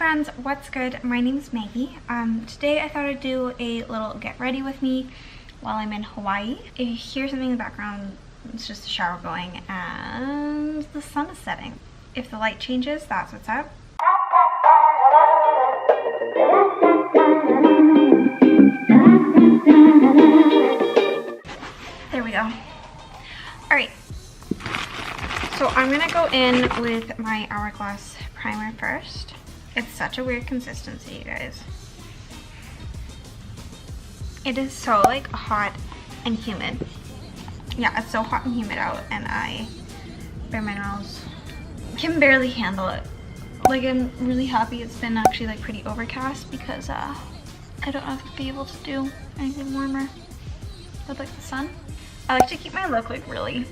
friends, what's good? My name is Maggie. Today I thought I'd do a little get ready with me while I'm in Hawaii. If you hear something in the background, it's just the shower going and the sun is setting. If the light changes, that's what's up. There we go. Alright, so I'm gonna go in with my Hourglass primer first. It's such a weird consistency, you guys. It is so like hot and humid. Yeah, it's so hot and humid out, and Bare Minerals can barely handle it. Like, I'm really happy it's been actually like pretty overcast because I don't have to be able to do anything warmer with like the sun. I like to keep my look like really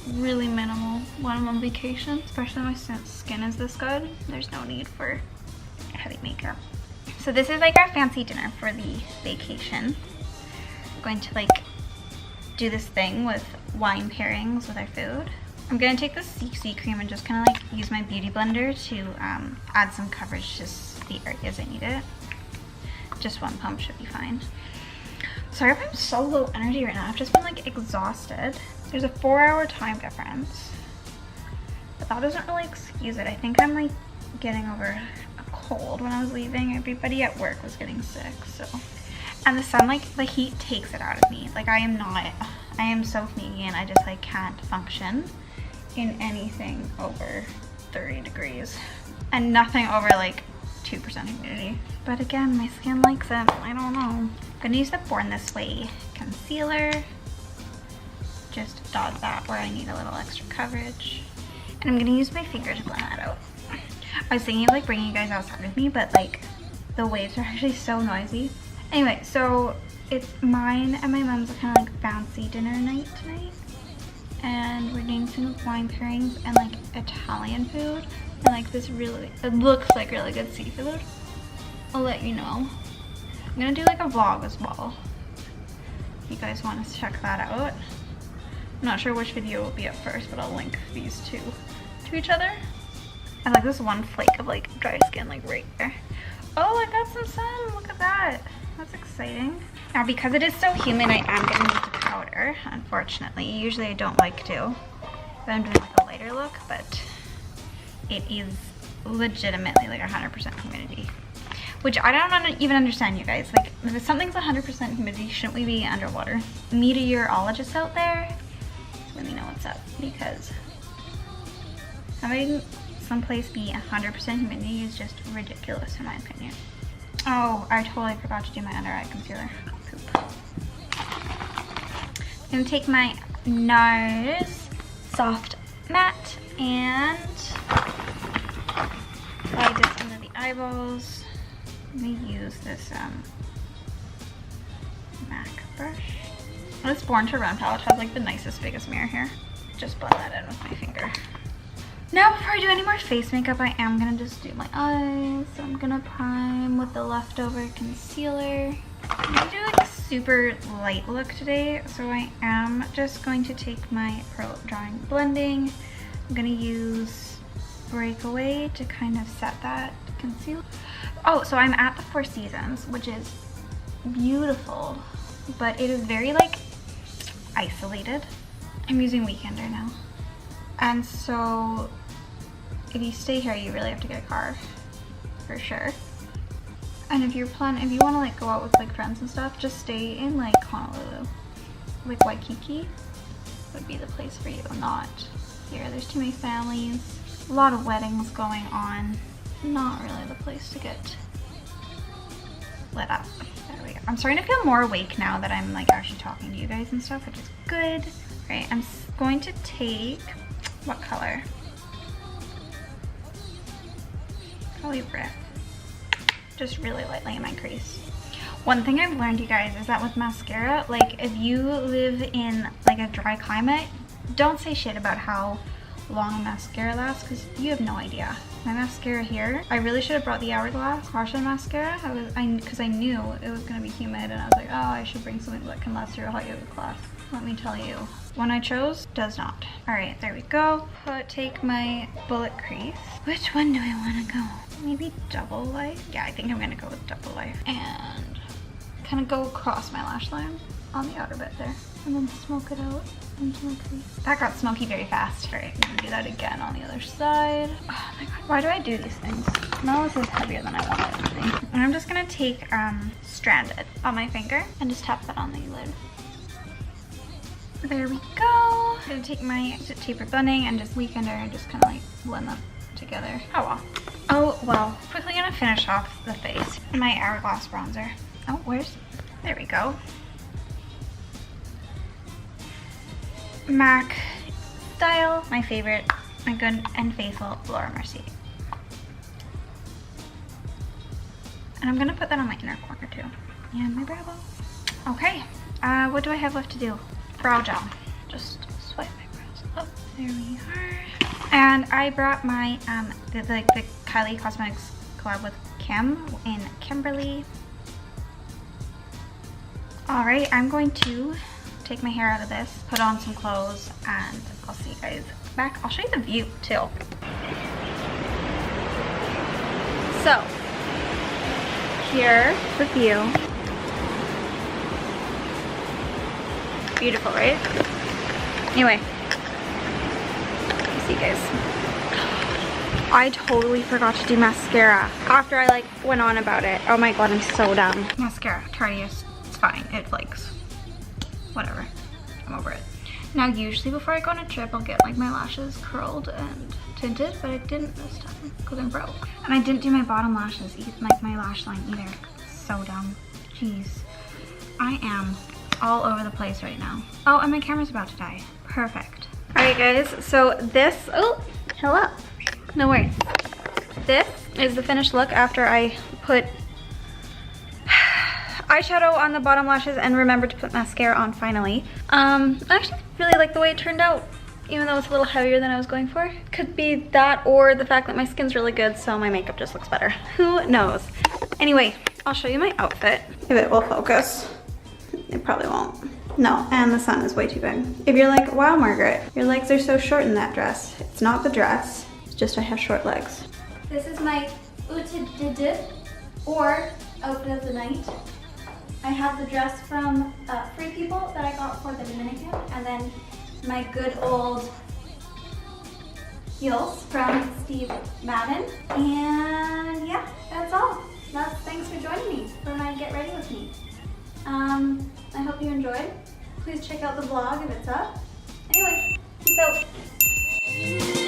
minimal when I'm on vacation, especially when my skin is this good. There's no need for heavy makeup. So this is like our fancy dinner for the vacation. I'm going to like do this thing with wine pairings with our food. I'm gonna take this CC cream and just kind of like use my beauty blender to add some coverage to the areas I need it. Just one pump should be fine. Sorry if I'm so low energy right now. I've just been like exhausted. There's a 4-hour time difference, but that doesn't really excuse it. I think I'm like getting over a cold. When I was leaving, everybody at work was getting sick, so. And the sun, like the heat takes it out of me. Like I am so sneaky and I just like can't function in anything over 30 degrees and nothing over like 2% humidity. But again, my skin likes it. I don't know. I'm gonna use the Born This Way concealer. Just dot that where I need a little extra coverage. And I'm gonna use my finger to blend that out. I was thinking of like bringing you guys outside with me, but like the waves are actually so noisy. Anyway, so it's mine and my mom's kind of like fancy dinner night tonight. And we're doing some wine pairings and like Italian food. And like this really, it looks like really good seafood. I'll let you know. I'm gonna do like a vlog as well. If you guys want to check that out. I'm not sure which video will be up first, but I'll link these two to each other. I like this one flake of like dry skin like right there. Oh, I got some sun, look at that. That's exciting. Now because it is so humid, I am gonna need to powder, unfortunately. Usually I don't like to, but I'm doing like a lighter look, but it is legitimately like 100% humidity. Which I don't even understand, you guys. Like, if something's 100% humidity, shouldn't we be underwater? Meteorologists out there, let me know what's up, because having someplace be 100% humidity is just ridiculous in my opinion. Oh, I totally forgot to do my under eye concealer. Poop. I'm gonna take my NARS Soft Matte and apply this under the eyeballs. Let me use this MAC brush. This Born to Run palette has like the nicest, biggest mirror here. Just blend that in with my finger. Now before I do any more face makeup, I am gonna just do my eyes. So I'm gonna prime with the leftover concealer. I'm gonna do like a super light look today. So I am just going to take my Pro Drawing Blending. I'm gonna use Breakaway to kind of set that concealer. Oh, so I'm at the Four Seasons, which is beautiful, but it is very like isolated. I'm using Weekender now. And so if you stay here, you really have to get a car for sure. And if you want to like go out with like friends and stuff, just stay in like Honolulu. Like Waikiki would be the place for you, not here. There's too many families, a lot of weddings going on. Not really the place to get lit up. There we go. I'm starting to feel more awake now that I'm like actually talking to you guys and stuff, which is good. Right, I'm going to take, what color? Probably red. Just really lightly in my crease. One thing I've learned, you guys, is that with mascara, like if you live in like a dry climate, don't say shit about how long mascara lasts, because you have no idea. My mascara here, I really should have brought the Hourglass Caution mascara because I knew it was going to be humid, and I was like, oh, I should bring something that can last through a hot yoga class. let me tell you. One I chose does not. All right, there we go. Take my bullet crease. Which one do I want to go? Maybe double life? Yeah, I think I'm gonna go with double life. And kind of go across my lash line on the outer bit there. And then smoke it out into my crease. That got smoky very fast. All right, I'm gonna do that again on the other side. Oh my God, why do I do these things? Now this is heavier than I want it to be. And I'm just gonna take Stranded on my finger and just tap that on the lid. There we go. I'm gonna take my tapered blending and just weaken her and just kind of like blend them together. Oh well. Oh well. Quickly gonna finish off the face. My Hourglass bronzer. Oh, there we go. MAC Style, my favorite, my good and faithful Laura Mercier. And I'm gonna put that on my inner corner too. And my brow bone. Okay, what do I have left to do? Brow gel. Just swipe my brows up. There we are. And I brought my, the Kylie Cosmetics collab with Kim in Kimberly. All right, I'm going to take my hair out of this, put on some clothes, and I'll see you guys back. I'll show you the view too. So, here's the view. Beautiful, right? Anyway, see you guys. I totally forgot to do mascara after I like went on about it. Oh my God, I'm so dumb. Mascara, try to use, it's fine. It flakes. Whatever, I'm over it. Now usually before I go on a trip, I'll get like my lashes curled and tinted, but I didn't this time because I'm broke. And I didn't do my bottom lashes, like my lash line either. So dumb, jeez. I am all over the place right now. Oh, and my camera's about to die, perfect. All right guys, so this, oh, hello, no worries. This is the finished look after I put eyeshadow on the bottom lashes and remember to put mascara on finally. I actually really like the way it turned out, even though it's a little heavier than I was going for. Could be that or the fact that my skin's really good, so my makeup just looks better. Who knows? Anyway, I'll show you my outfit. If it will focus. It probably won't. No, and the sun is way too big. If you're like, wow, Margaret, your legs are so short in that dress. It's not the dress, it's just I have short legs. This is my outfit or outfit of the night. I have the dress from Free People that I got for the Dominican, and then my good old heels from Steve Madden. And yeah, that's all. Thanks for joining me for my Get Ready With Me. I hope you enjoyed. Please check out the vlog if it's up. Anyway, peace out.